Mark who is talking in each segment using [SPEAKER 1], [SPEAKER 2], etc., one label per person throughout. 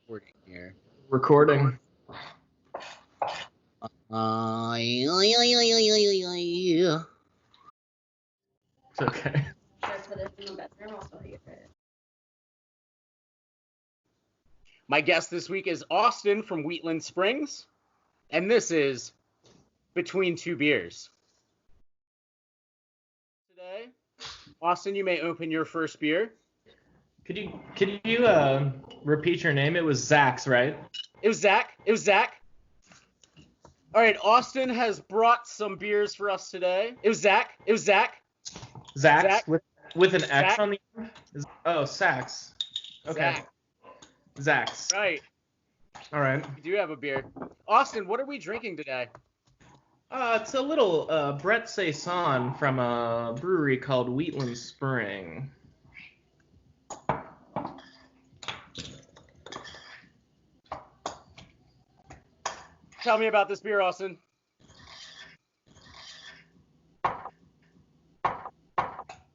[SPEAKER 1] recording here.
[SPEAKER 2] Recording.
[SPEAKER 1] It's
[SPEAKER 2] It's okay.
[SPEAKER 3] Should I put it in the bedroom? I'll tell you.
[SPEAKER 1] My guest this week is Austin from Wheatland Springs, and this is Between Two Beers. Today, Austin, you may open your first beer.
[SPEAKER 2] Could you repeat your name? It was Zach's, right?
[SPEAKER 1] It was Zach. All right, Austin has brought some beers for us today. It was Zach.
[SPEAKER 2] Zach's with an X
[SPEAKER 1] Zach.
[SPEAKER 2] on the end? Sachs. Okay. Zach's.
[SPEAKER 1] Right.
[SPEAKER 2] All right.
[SPEAKER 1] We do have a beer. Austin, what are we drinking today?
[SPEAKER 2] It's a little Brett Saison from a brewery called Wheatland Spring.
[SPEAKER 1] Tell me about this beer, Austin.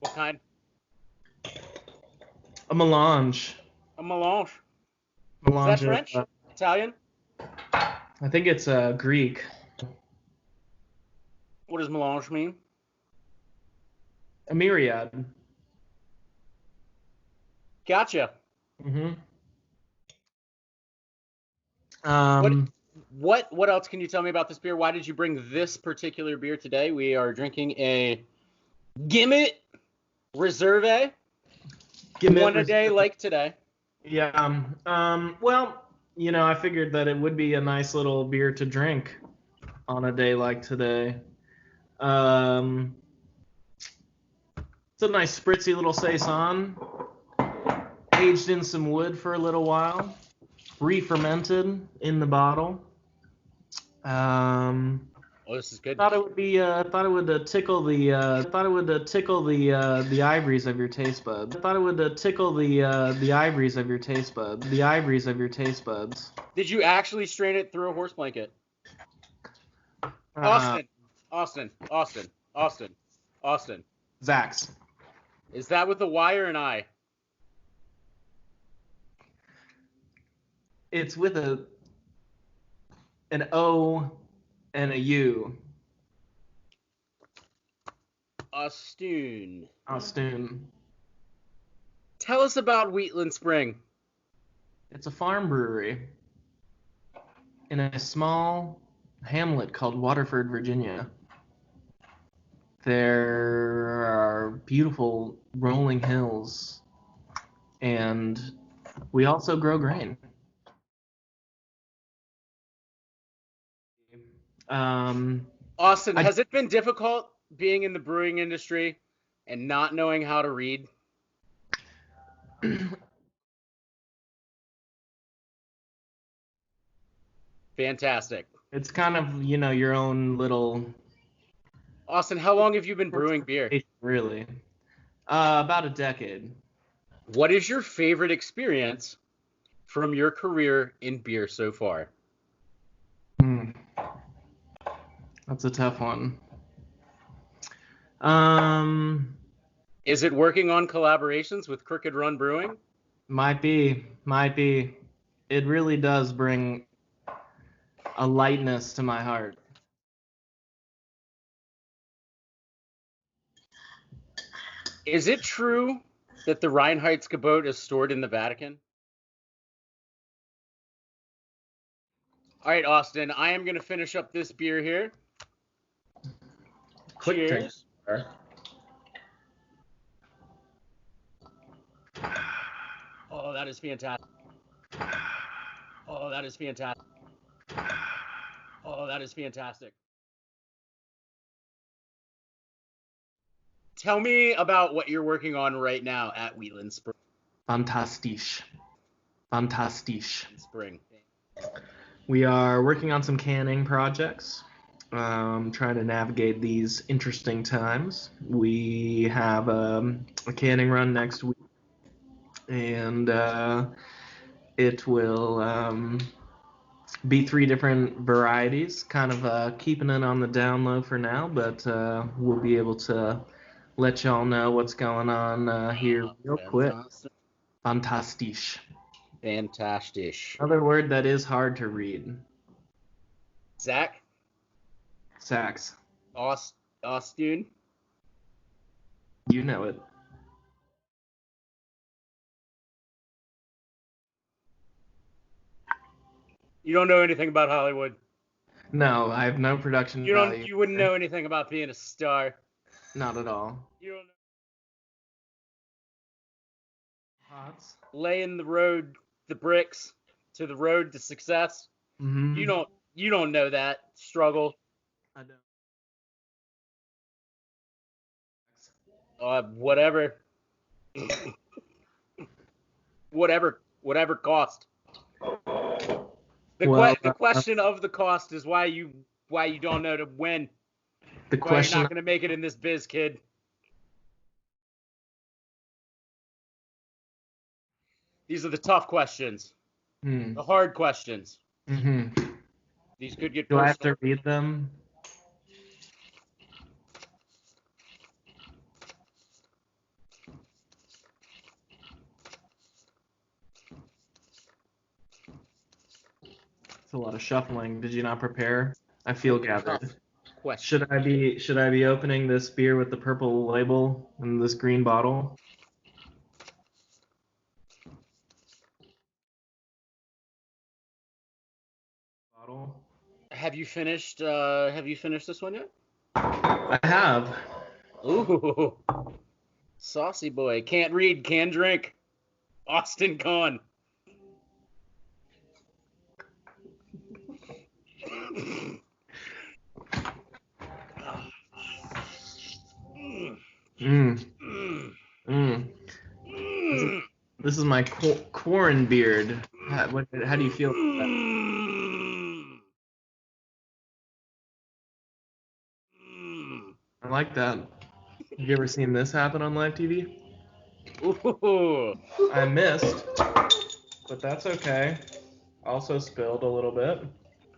[SPEAKER 1] What kind?
[SPEAKER 2] A melange.
[SPEAKER 1] A melange. Is
[SPEAKER 2] Melange.
[SPEAKER 1] that French? Italian?
[SPEAKER 2] I think it's Greek.
[SPEAKER 1] What does melange mean?
[SPEAKER 2] A myriad.
[SPEAKER 1] Gotcha.
[SPEAKER 2] Mm-hmm.
[SPEAKER 1] What else can you tell me about this beer? Why did you bring this particular beer today? We are drinking a Gimmet Reserve. One a day like today.
[SPEAKER 2] Yeah. Well, I figured that it would be a nice little beer to drink on a day like today. It's a nice spritzy little saison, aged in some wood for a little while, re-fermented in the bottle.
[SPEAKER 1] Oh, this is good.
[SPEAKER 2] Thought it would tickle the ivories of your taste buds. The ivories of your taste buds.
[SPEAKER 1] Did you actually strain it through a horse blanket? Austin.
[SPEAKER 2] Zach's.
[SPEAKER 1] Is that with a Y or an I?
[SPEAKER 2] It's with an O and a U.
[SPEAKER 1] Austin. Tell us about Wheatland Spring.
[SPEAKER 2] It's a farm brewery in a small hamlet called Waterford, Virginia. There are beautiful rolling hills, and we also grow grain.
[SPEAKER 1] Austin, has it been difficult being in the brewing industry and not knowing how to read? Fantastic.
[SPEAKER 2] It's kind of, your own little...
[SPEAKER 1] Austin, how long have you been brewing beer?
[SPEAKER 2] Really? About a decade.
[SPEAKER 1] What is your favorite experience from your career in beer so far?
[SPEAKER 2] That's a tough one.
[SPEAKER 1] Is it working on collaborations with Crooked Run Brewing?
[SPEAKER 2] Might be. It really does bring a lightness to my heart.
[SPEAKER 1] Is it true that the Reinheitsgebot is stored in the Vatican? All right, Austin, I am going to finish up this beer here.
[SPEAKER 2] Quick
[SPEAKER 1] Cheers.
[SPEAKER 2] drink.
[SPEAKER 1] Oh, that is fantastic. Tell me about what you're working on right now at Wheatland Spring.
[SPEAKER 2] Fantastisch.
[SPEAKER 1] Spring.
[SPEAKER 2] We are working on some canning projects, trying to navigate these interesting times. We have a canning run next week, and it will be 3 different varieties, kind of keeping it on the down low for now, but we'll be able to let y'all know what's going on here real quick. Fantastisch.
[SPEAKER 1] Fantastic.
[SPEAKER 2] Another word that is hard to read.
[SPEAKER 1] Zach?
[SPEAKER 2] Sax.
[SPEAKER 1] Austin?
[SPEAKER 2] You know it.
[SPEAKER 1] You don't know anything about Hollywood.
[SPEAKER 2] No, I have no production value.
[SPEAKER 1] You wouldn't know anything about being a star.
[SPEAKER 2] Not at all.
[SPEAKER 1] You don't know.
[SPEAKER 2] Pots.
[SPEAKER 1] Laying the bricks to the road to success.
[SPEAKER 2] Mm-hmm.
[SPEAKER 1] You don't know that struggle.
[SPEAKER 2] I don't.
[SPEAKER 1] Whatever. Whatever cost. The question of the cost is why you don't know to when.
[SPEAKER 2] The
[SPEAKER 1] Why
[SPEAKER 2] question.
[SPEAKER 1] you're not gonna make it in this biz, kid. These are the tough questions. The hard questions.
[SPEAKER 2] Mm-hmm.
[SPEAKER 1] These could get
[SPEAKER 2] Do
[SPEAKER 1] personal.
[SPEAKER 2] I have to read them? It's a lot of shuffling. Did you not prepare? I feel gathered.
[SPEAKER 1] Question.
[SPEAKER 2] Should I be opening this beer with the purple label and this green bottle?
[SPEAKER 1] Have you finished this one yet?
[SPEAKER 2] I have.
[SPEAKER 1] Ooh. Saucy boy. Can't read, can drink. Austin Kahn.
[SPEAKER 2] This is my corn beard. How do you feel about that? I like that. Have you ever seen this happen on live TV?
[SPEAKER 1] Ooh.
[SPEAKER 2] I missed, but that's okay. Also spilled a little bit.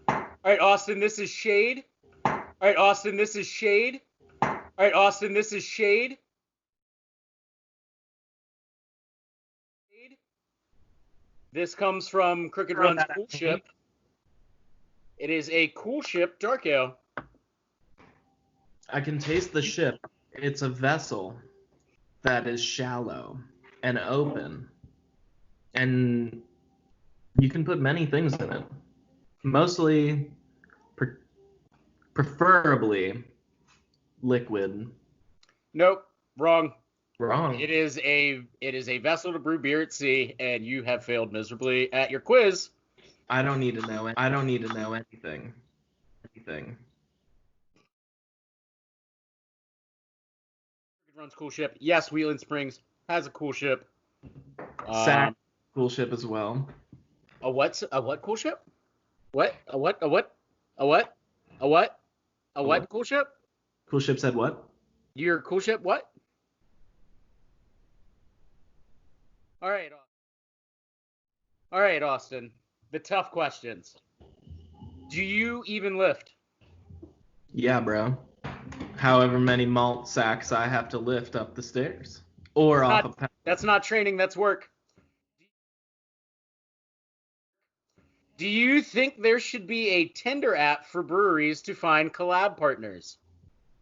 [SPEAKER 1] All right, Austin, this is shade. All right, Austin, this is shade. All right, Austin, this is shade. This comes from Crooked Run's Cool Ship. It is a Cool Ship dark ale.
[SPEAKER 2] I can taste the ship. It's a vessel that is shallow and open. And you can put many things in it. Mostly, preferably, liquid.
[SPEAKER 1] Nope, wrong.
[SPEAKER 2] Wrong.
[SPEAKER 1] It is a vessel to brew beer at sea, and you have failed miserably at your quiz.
[SPEAKER 2] I don't need to know anything.
[SPEAKER 1] Runs Cool Ship. Yes, Wheeling Springs has a Cool Ship.
[SPEAKER 2] Sac Cool Ship as well.
[SPEAKER 1] A what? A what Cool Ship? What? A what? A what? A what? A what? A what Cool Ship?
[SPEAKER 2] Cool Ship said what?
[SPEAKER 1] Your Cool Ship what? All right, Austin. The tough questions. Do you even lift?
[SPEAKER 2] Yeah, bro. However many malt sacks I have to lift up the stairs. Or off a path.
[SPEAKER 1] That's not training, that's work. Do you think there should be a Tinder app for breweries to find collab partners?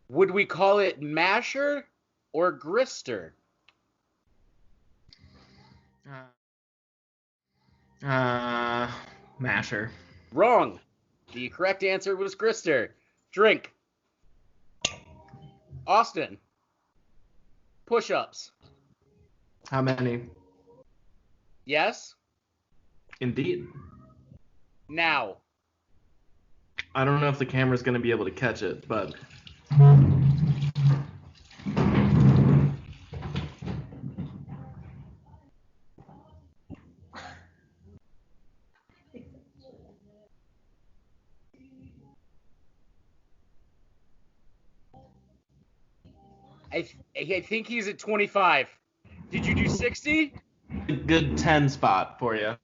[SPEAKER 1] Would we call it Masher or Grister?
[SPEAKER 2] Masher.
[SPEAKER 1] Wrong. The correct answer was Grister. Drink. Austin. Push-ups.
[SPEAKER 2] How many?
[SPEAKER 1] Yes?
[SPEAKER 2] Indeed.
[SPEAKER 1] Now.
[SPEAKER 2] I don't know if the camera's going to be able to catch it, but...
[SPEAKER 1] I think he's at 25. Did you do 60?
[SPEAKER 2] A good 10 spot for you.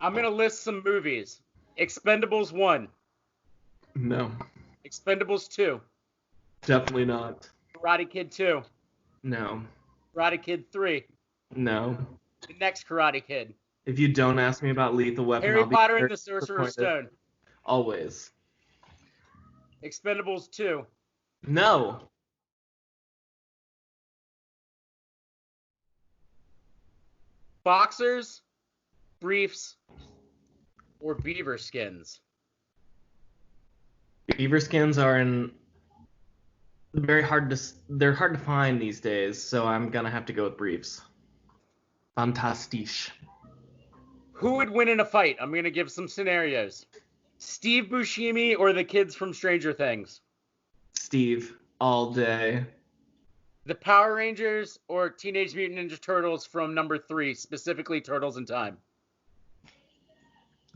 [SPEAKER 1] I'm going to list some movies. Expendables 1.
[SPEAKER 2] No.
[SPEAKER 1] Expendables 2.
[SPEAKER 2] Definitely not.
[SPEAKER 1] Karate Kid 2.
[SPEAKER 2] No.
[SPEAKER 1] Karate Kid 3.
[SPEAKER 2] No.
[SPEAKER 1] The next Karate Kid.
[SPEAKER 2] If you don't ask me about Lethal Weapon,
[SPEAKER 1] Harry
[SPEAKER 2] I'll be
[SPEAKER 1] Potter
[SPEAKER 2] very
[SPEAKER 1] and the Sorcerer's
[SPEAKER 2] disappointed.
[SPEAKER 1] Stone.
[SPEAKER 2] Always.
[SPEAKER 1] Expendables 2.
[SPEAKER 2] No.
[SPEAKER 1] Boxers, briefs, or beaver skins.
[SPEAKER 2] Beaver skins are they're hard to find these days, so I'm gonna have to go with briefs. Fantastisch.
[SPEAKER 1] Who would win in a fight? I'm going to give some scenarios. Steve Buscemi or the kids from Stranger Things?
[SPEAKER 2] Steve, all day.
[SPEAKER 1] The Power Rangers or Teenage Mutant Ninja Turtles from number 3, specifically Turtles in Time?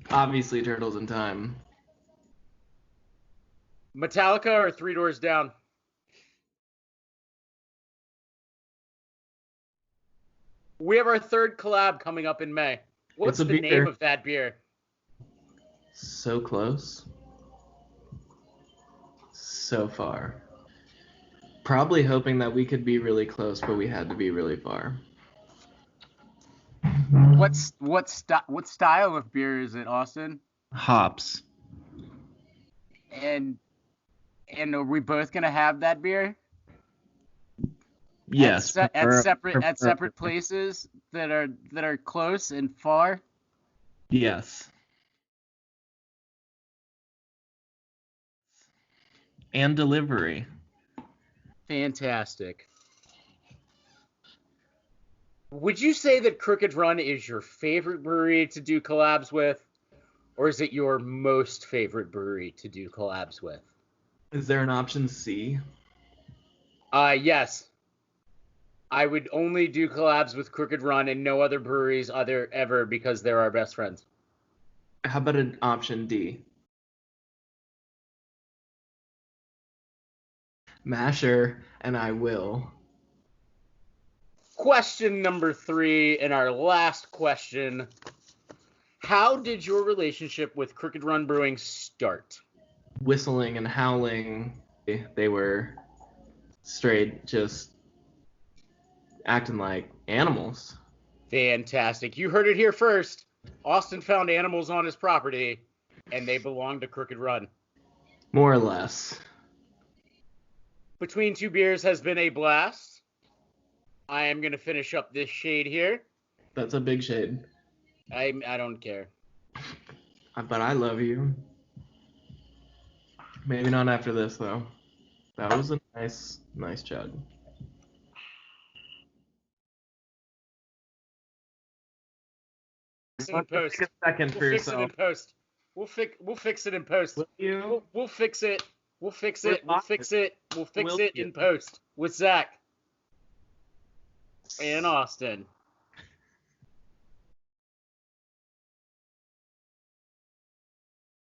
[SPEAKER 2] Obviously, Turtles in Time.
[SPEAKER 1] Metallica or Three Doors Down? We have our third collab coming up in May. What's
[SPEAKER 2] It's a
[SPEAKER 1] the
[SPEAKER 2] beer.
[SPEAKER 1] name of that beer?
[SPEAKER 2] So close. So far. Probably hoping that we could be really close, but we had to be really far.
[SPEAKER 1] What style of beer is it, Austin?
[SPEAKER 2] Hops.
[SPEAKER 1] And are we both gonna have that beer?
[SPEAKER 2] Yes.
[SPEAKER 1] At separate places that are close and far.
[SPEAKER 2] Yes. And delivery.
[SPEAKER 1] Fantastic. Would you say that Crooked Run is your favorite brewery to do collabs with, or is it your most favorite brewery to do collabs with?
[SPEAKER 2] Is there an option C?
[SPEAKER 1] Yes. I would only do collabs with Crooked Run and no other breweries ever because they're our best friends.
[SPEAKER 2] How about an option D? Masher, and I will.
[SPEAKER 1] Question number 3, and our last question. How did your relationship with Crooked Run Brewing start?
[SPEAKER 2] Whistling and howling. They were straight just acting like animals.
[SPEAKER 1] Fantastic. You heard it here first. Austin found animals on his property, and they belong to Crooked Run.
[SPEAKER 2] More or less.
[SPEAKER 1] Between Two Beers has been a blast. I am going to finish up this shade here.
[SPEAKER 2] That's a big shade.
[SPEAKER 1] I don't care.
[SPEAKER 2] But I love you. Maybe not after this, though. That was a nice chug.
[SPEAKER 1] In post.
[SPEAKER 2] Take a second for yourself.
[SPEAKER 1] Fix it in post. We'll fix it in post.
[SPEAKER 2] Will you?
[SPEAKER 1] We'll fix it. We'll fix it. We'll fix it. We'll fix it in post with Zach and Austin.